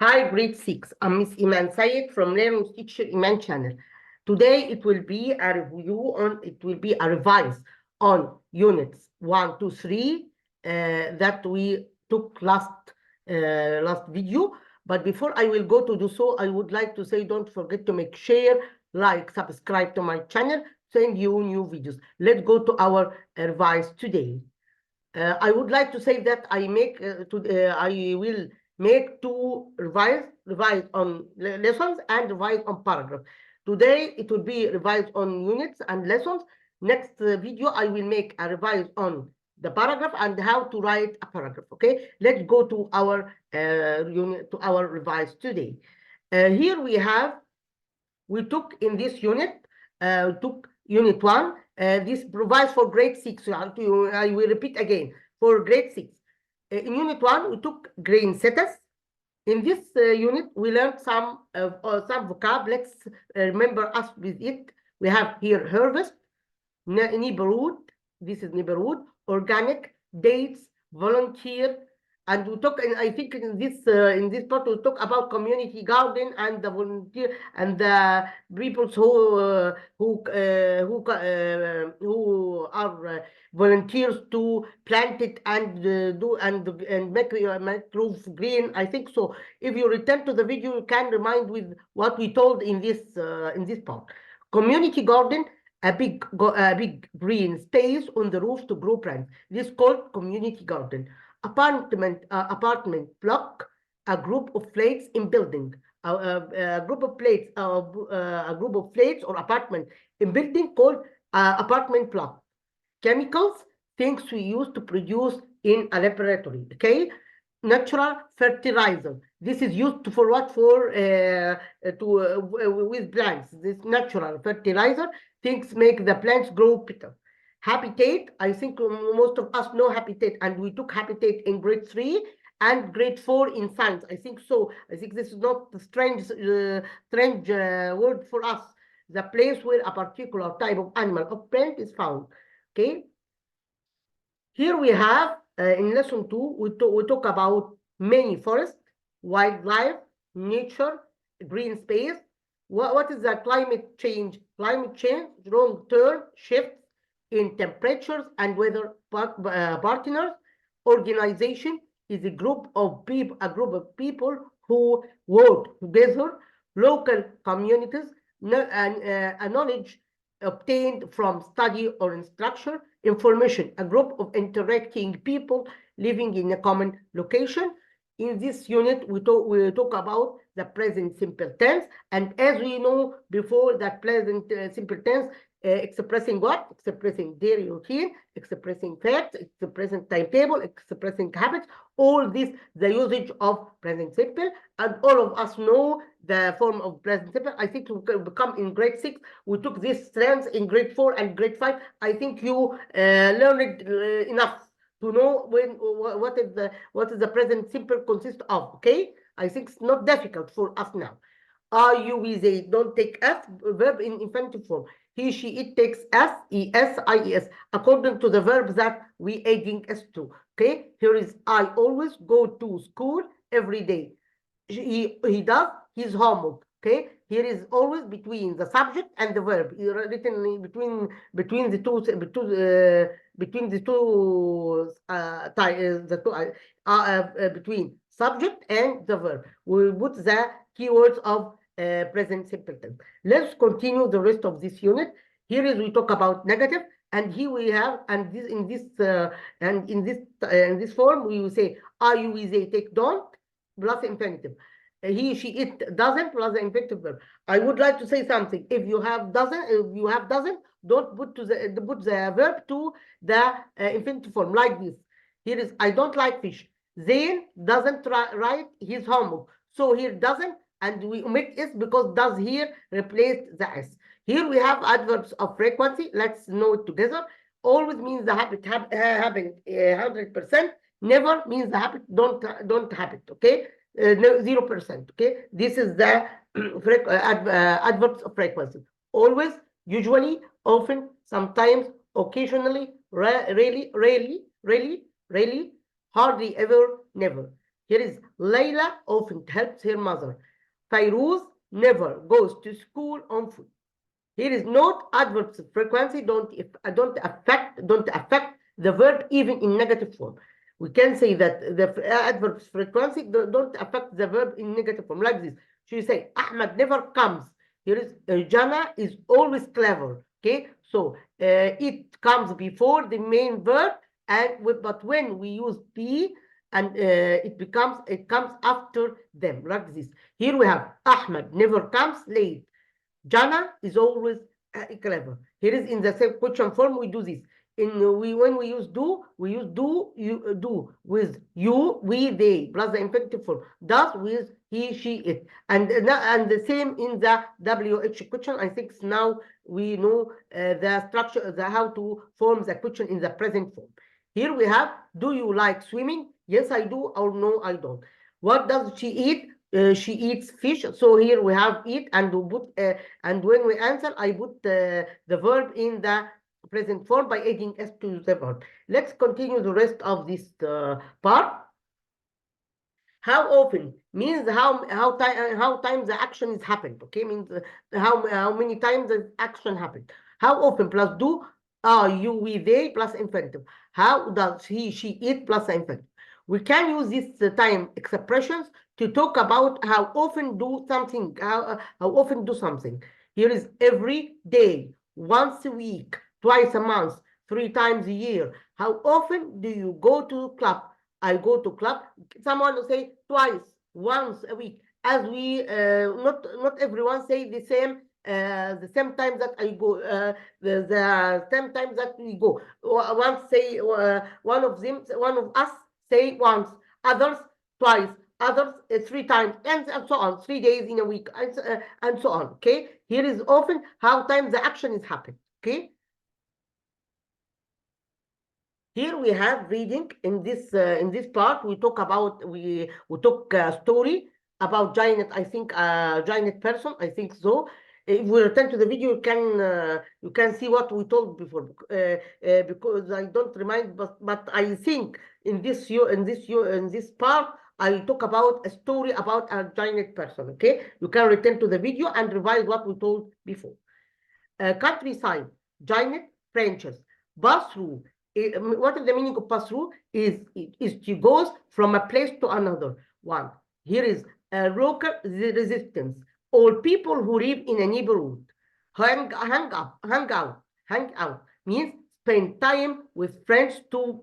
Hi, grade 6. I'm Miss Iman Sayed from Learning with Teacher Iman channel. Today it will be a revise on units 1 to 3 that we took last video. But before I will go to do so, I would like to say don't forget to make share, like, subscribe to my channel, send you new videos. Let's go to our revise today. I would like to say that I will make two revise on lessons and revise on paragraph. Today it will be revised on units and lessons. Next video I will make a revise on the paragraph and how to write a paragraph. Okay, let's go to our revise today. Here we took in this unit took unit 1. This provides for grade 6. I will repeat again for grade 6. In unit 1, we took green status. In this unit, we learned some vocab. Let's remember us with it. We have here harvest, neighborhood. This is neighborhood, organic, dates, volunteer, and we talk. And I think in this part we talk about community garden and the volunteer and the people who are volunteers to plant it and do and make roof green. I think so. If you return to the video, you can remind with what we told in this part. Community garden. A big green space on the roof to grow plants. This is called community garden. Apartment block, a group of flats in building. A group of flats or apartment in building called apartment block. Chemicals, things we use to produce in a laboratory. Okay. Natural fertilizer. This is used for what? For with plants. This natural fertilizer things make the plants grow better. Habitat. I think most of us know habitat, and we took habitat in grade 3 and grade 4 in science. I think so. I think this is not a strange word for us. The place where a particular type of animal or plant is found. Okay. Here we have in lesson 2, we talk about many forests, wildlife, nature, green space. What is the climate change? Climate change, long-term shifts in temperatures and weather partners. Organization is a group of people who work together. Local communities, and knowledge obtained from study or instruction. Information, a group of interacting people living in a common location. In this unit, we talk about the present simple tense, and as we know before, that present simple tense expressing what? Expressing daily routine, expressing facts, expressing timetable, expressing habits. All this, the usage of present simple, and all of us know the form of present simple. I think we become in grade 6. We took this strands in grade 4 and grade 5. I think you learned enough to know what is the present simple consist of. Okay, I think it's not difficult for us now. Are you with a don't take s verb in infinitive form. He, she, it takes s, es, ies according to the verbs that we adding s to. Okay, here is I always go to school every day. He does his homework. Okay, here is always between the subject and the verb, written between the two between subject and the verb. We put the keywords of present simple tense. Let's continue the rest of this unit. Here is we talk about negative, and here we have, and this in this form we will say are you with a take don't plus infinitive. He, she, it doesn't plus the infinitive verb. I would like to say something. If you have doesn't, don't put the verb to the infinitive form like this. Here is I don't like fish. Zain doesn't write his homework. So here doesn't, and we omit s because does here replaced the s. Here we have adverbs of frequency. Let's know it together. Always means the habit happen 100%. Never means the habit don't happen. Okay. 0%. Okay, this is the adverbs of frequency. Always, usually, often, sometimes, occasionally, rarely, hardly ever, never. Here is Layla often helps her mother. Fairuz never goes to school on foot. Here is note adverbs frequency don't affect the verb even in negative form. We can say that the adverbs frequency don't affect the verb in negative form, like this. She say Ahmed never comes. Here is Jana is always clever. Okay, so it comes before the main verb, but when we use be, and it comes after them, like this. Here we have Ahmed never comes late. Jana is always clever. Here is in the same question form, we do this. When we use do, we use do with you, we, they, plus the infinitive form. Does with he, she, it. And the same in the WH question. I think now we know the structure, how to form the question in the present form. Here we have, do you like swimming? Yes, I do, or no, I don't. What does she eat? She eats fish. So here we have eat, and we put and when we answer, I put the verb in the present form by adding s to the verb. Let's continue the rest of this part. How often means how times the action is happened. Okay, means how many times the action happened. How often plus do, you, we, they plus infinitive. How does he, she eat plus infinitive. We can use these time expressions to talk about how often do something, how often do something. Here is every day, once a week, twice a month, 3 times a year. How often do you go to club? I go to club. Someone will say twice, once a week. As we not everyone say the same time that I go, the same time that we go. One say one of us say once, others twice, others 3 times, and so on, 3 days in a week, and so on. Okay, here is often how times the action is happening. Okay, here we have reading. In this part we talk about, we took a story about giant, I think giant person, I think so. If we return to the video, you can see what we told before, because I don't remind, but I think in this part I talk about a story about a giant person. Okay, you can return to the video and revise what we told before. Countryside, giant branches, pass through. What is the meaning of pass through? Is to goes from a place to another one. Here is local resistance. All people who live in a neighborhood. Hang out means spend time with friends to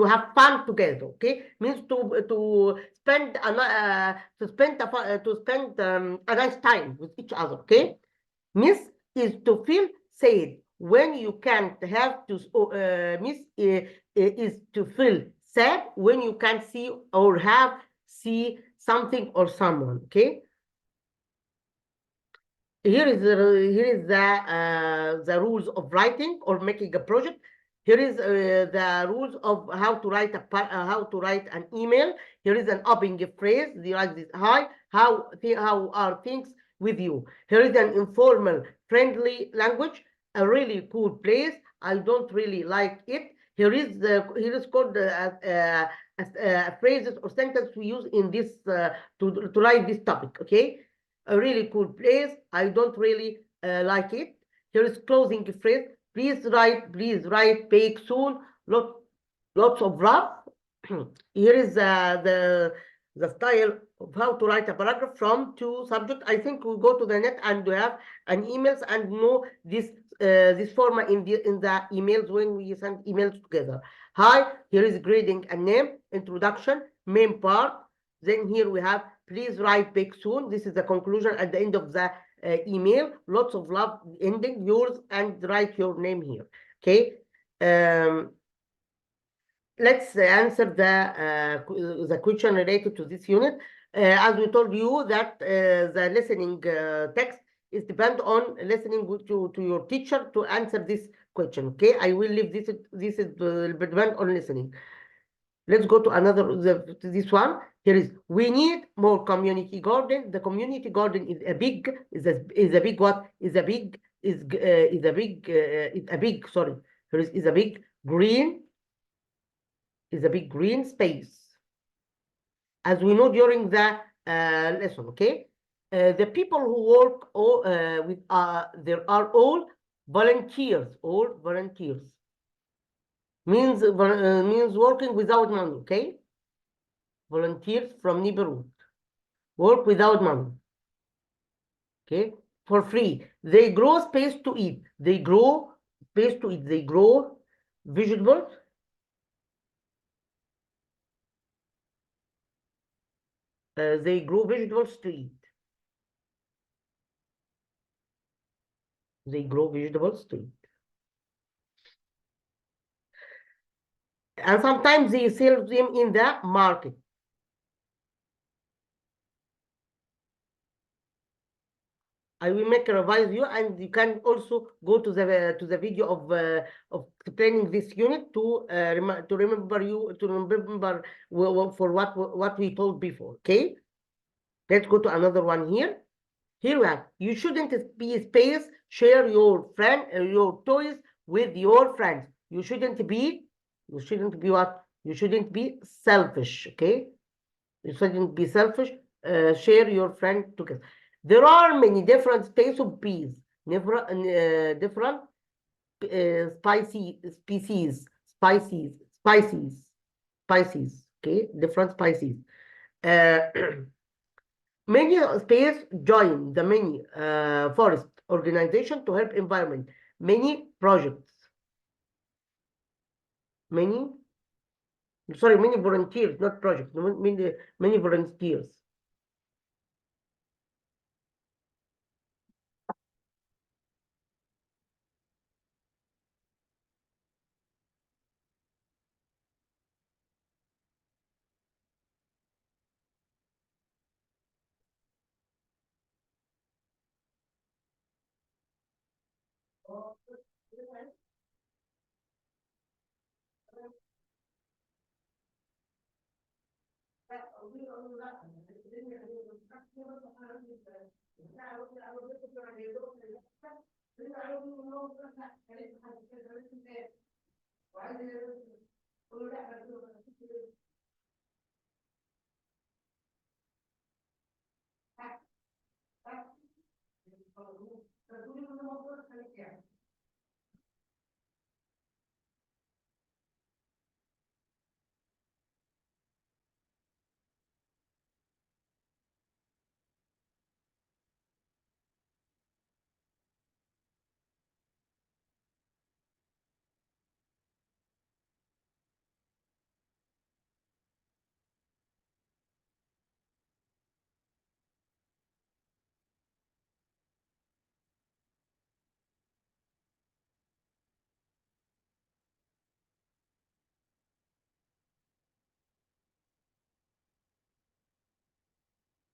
have fun together. Okay, means to spend a nice time with each other. Okay, miss is to feel sad when you can't have to. Miss is to feel sad when you can't see or see something or someone. Okay. Here is the rules of writing or making a project. Here is the rules of how to write an email. Here is an opening phrase. They like this: hi, how are things with you? Here is an informal, friendly language. A really cool place. I don't really like it. Here is called phrases or sentences we use in this to write this topic. Okay. A really cool place. I don't really like it. Here is closing phrase. Please write, bake soon. Lots of love. Here is the style of how to write a paragraph from 2 subject. I think we'll go to the net and we have an emails and know this format in the emails when we send emails together. Hi, here is greeting and name, introduction, main part. Then here we have please write back soon. This is the conclusion at the end of the email. Lots of love, ending, yours, and write your name here. Okay. Let's answer the question related to this unit. As we told you that the listening text is depend on listening to your teacher to answer this question. Okay, I will leave this. This is depend on listening. Let's go to this one. Here is, we need more community garden. The community garden is a big green space. as we know during the lesson, okay? The people who work there are all volunteers, means working without money, okay? Volunteers from neighborhood, work without money, okay? For free. They grow space to eat. They grow space to eat. They grow vegetables. They grow vegetables to eat. They grow vegetables to eat. And sometimes they sell them in the market. I will make a revise you, and you can also go to the video of explaining this unit to remember for what we told before. Okay, let's go to another one here. Here we have, you shouldn't be space, share your your toys with your friends. You shouldn't be what? You shouldn't be selfish, okay? You shouldn't be selfish. Share your friend together. There are many different types of bees, different species, okay? Different species. Many space join the many forest organization to help environment. Many projects. Many volunteers, not projects. Many volunteers.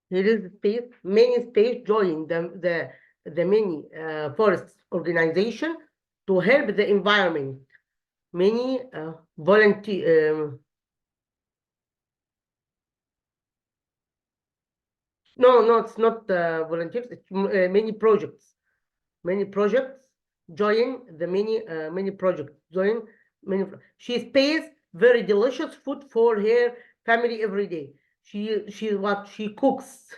There is space, many space join the many forest organization to help the environment. Many volunteer. No, it's not volunteers. It's many projects. Many projects join the many projects. Join many. She pays very delicious food for her family every day. She cooks.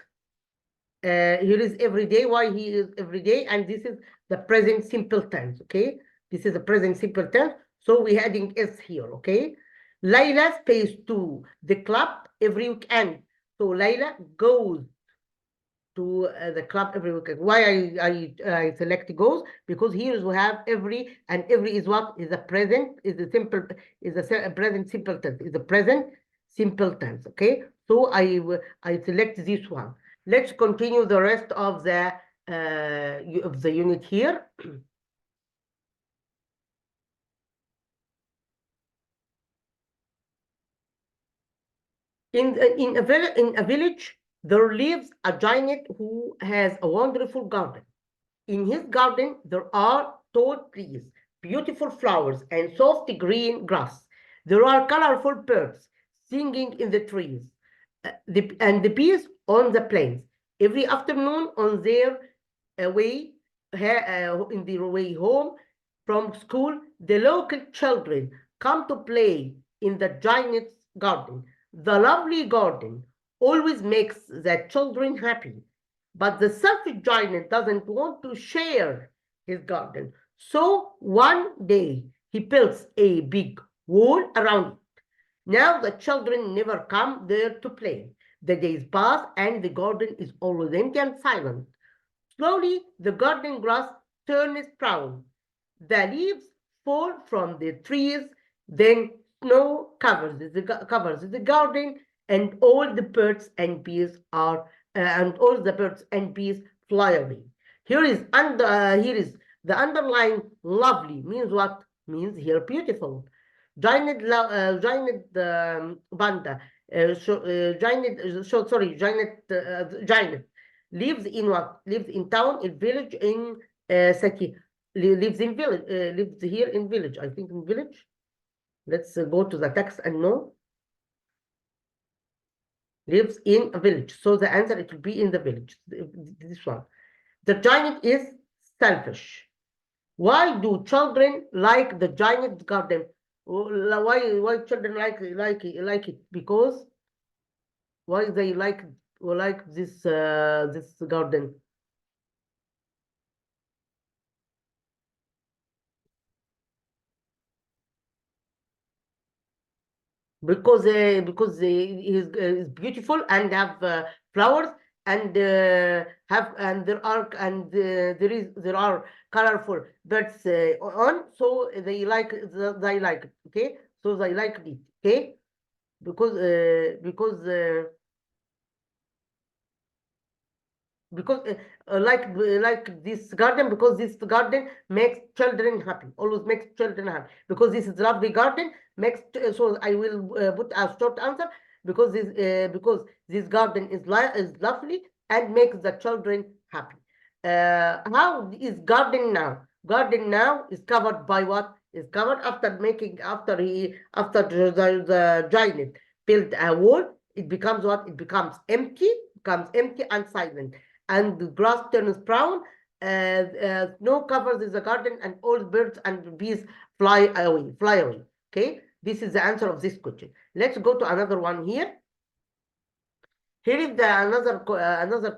Here is every day. Why he is every day? And this is the present simple tense. Okay, this is the present simple tense. So we adding s here. Okay, Layla pays to the club every weekend. So Layla goes to the club every weekend. Why I select goes? Because here we have every, and every is what? Is a present, is a simple, is a present simple tense, is a present simple tense. Okay, so I select this one. Let's continue the rest of the unit here. In a village, there lives a giant who has a wonderful garden. In his garden, there are tall trees, beautiful flowers, and soft green grass. There are colorful birds singing in the trees, and the bees on the plains. Every afternoon, on their way, in their way home from school, the local children come to play in the giant's garden. The lovely garden always makes the children happy. But the selfish giant doesn't want to share his garden. So one day he builds a big wall around it. Now the children never come there to play. The days pass and the garden is always empty and silent. Slowly the garden grass turns brown. The leaves fall from the trees. Then snow covers the garden, and all the birds and bees fly away. Here is the underline lovely means what? Means here beautiful. Giant panda. Giant lives in what? Lives in town, in village, in city. Lives in village. Lives here in village. I think in village. Let's go to the text and know. Lives in a village. So the answer, it will be in the village. This one. The giant is selfish. Why do children like the giant garden? Why children like it? Because why they like this garden? Because is beautiful and have flowers and there are colorful birds on, so they like it, okay, so they like it, okay, because like this garden, because this garden makes children happy, always makes children happy, because this is lovely garden makes. So I will put a short answer, because this garden is lovely and makes the children happy. How is garden now? Garden now is covered by what? Is covered after the giant built a wall. It becomes what? It becomes empty and silent, and the grass turns brown. Snow covers the garden, and all birds and bees fly away. Okay, this is the answer of this question. Let's go to another one here. Here is another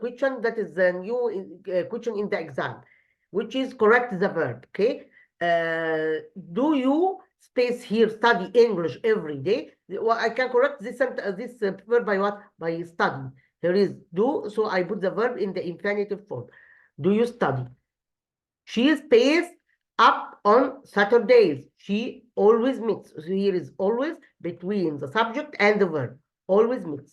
question that is a new question in the exam, which is correct the verb. Okay, do you space here study English every day? Well, I can correct this verb by what? By study. Here is do, so I put the verb in the infinitive form. Do you study? She stays up on Saturdays. She always meets. So here is always between the subject and the verb. Always meets.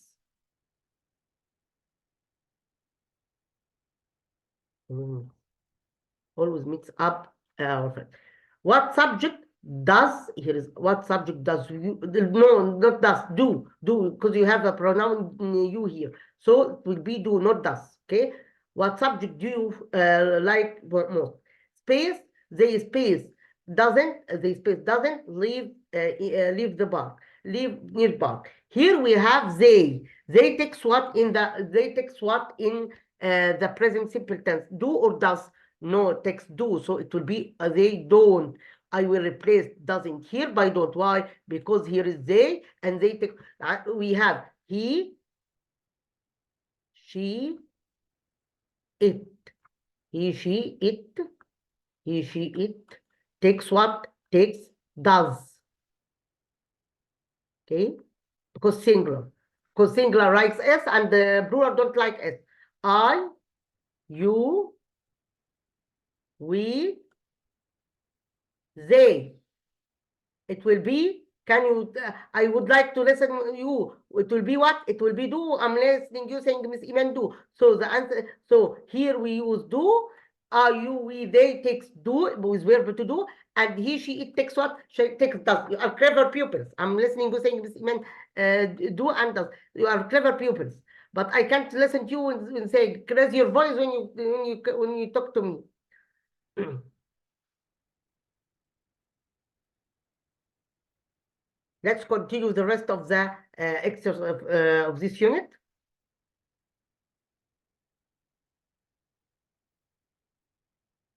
Always meets up. What subject does, here is what subject does you, no, not does, do, because you have a pronoun you here. So it will be do, not does, okay? What subject do you like most? Space, the space doesn't leave the park, leave near park. Here we have they takes what in the present simple tense, do or does? No, text do, so it will be they don't. I will replace doesn't here by don't. Why? Because here is they, and they take. We have he, she, it. He, she, it. He, she, it. Takes what? Takes does. Okay? Because singular. Because singular writes S and the plural don't like S. I, you, we, they. It will be, can you, I would like to listen you. It will be what? It will be do. I'm listening you saying Miss Iman do. So the answer, so here we use do. You, we, they takes do with verb to do, and he, she, it takes what? She takes does. You are clever pupils. I'm listening you saying Miss Iman do and does. You are clever pupils. But I can't listen to you and say raise your voice when you talk to me. Let's continue the rest of the exercise of this unit.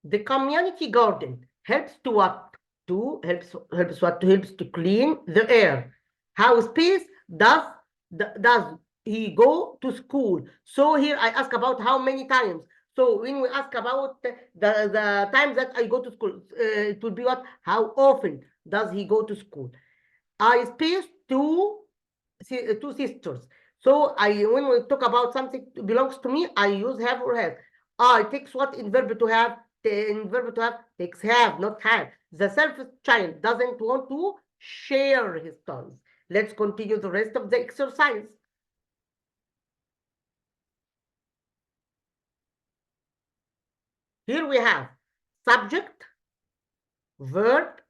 The community garden helps to what? Helps to clean the air. How space does he go to school? So here I ask about how many times. So when we ask about the time that I go to school, it will be what? How often does he go to school? I space two sisters. So when we talk about something belongs to me, I use have or have. I takes what in verb to have? In verb to have takes have, not have. The selfish child doesn't want to share his toys. Let's continue the rest of the exercise. Here we have subject, verb,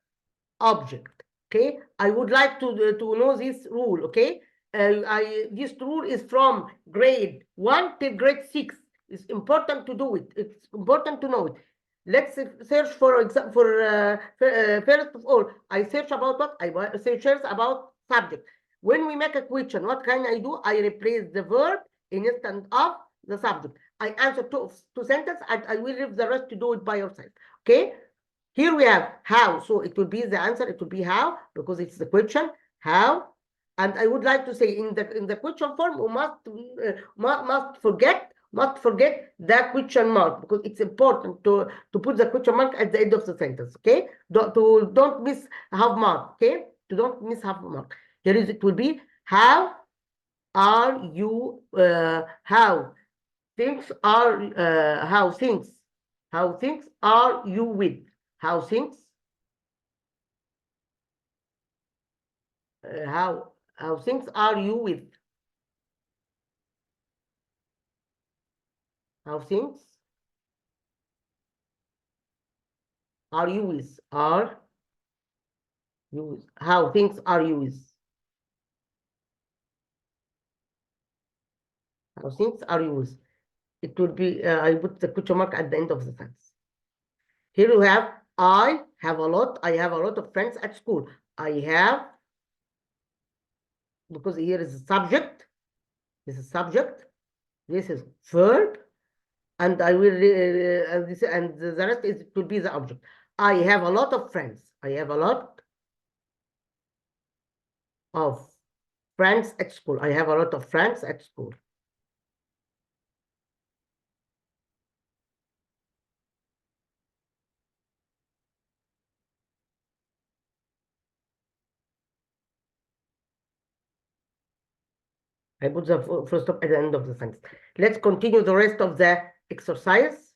object. Okay, I would like to know this rule. Okay, this rule is from grade 1 till grade 6. It's important to do it. It's important to know it. Let's search for example first of all, I search about what? I search about subject. When we make a question, what can I do? I replace the verb instead of the subject. I answer two sentences and I will leave the rest to do it by yourself. Okay. Here we have how, so it will be the answer. It will be how because it's the question how, and I would like to say in the question form we must forget the question mark because it's important to put the question mark at the end of the sentence. Okay, don't miss half mark. Okay, don't miss half mark. Here is it will be how are you how things are how things are you with. How things how things are you with? How things are you with? Are you with? How things are you with? How things are you with? It would be I put the question mark at the end of the sentence. Here we have I have a lot of friends at school. I have, because here is the subject. This is subject. This is verb, and I will and the rest is it will be the object. I have a lot of friends. I have a lot of friends at school. I have a lot of friends at school. I put the full stop at the end of the sentence. Let's continue the rest of the exercise.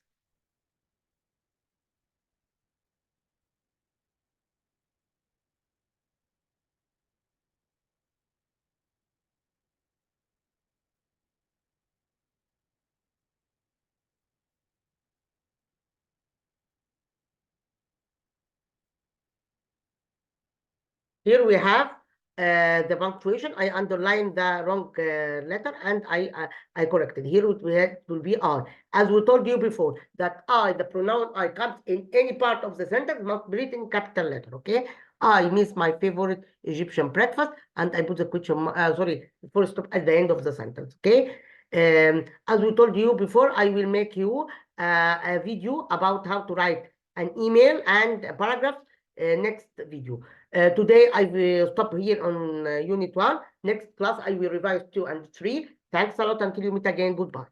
Here we have the punctuation. I underlined the wrong letter and I corrected. Here it will be I. As we told you before, that I, the pronoun I, comes in any part of the sentence, must be written in capital letter. Okay. I miss my favorite Egyptian breakfast, and I put the question, full stop at the end of the sentence. Okay. As we told you before, I will make you a video about how to write an email and a paragraph next video. Today I will stop here on unit 1. Next class I will revise 2 and 3. Thanks a lot. Until you meet again. Goodbye.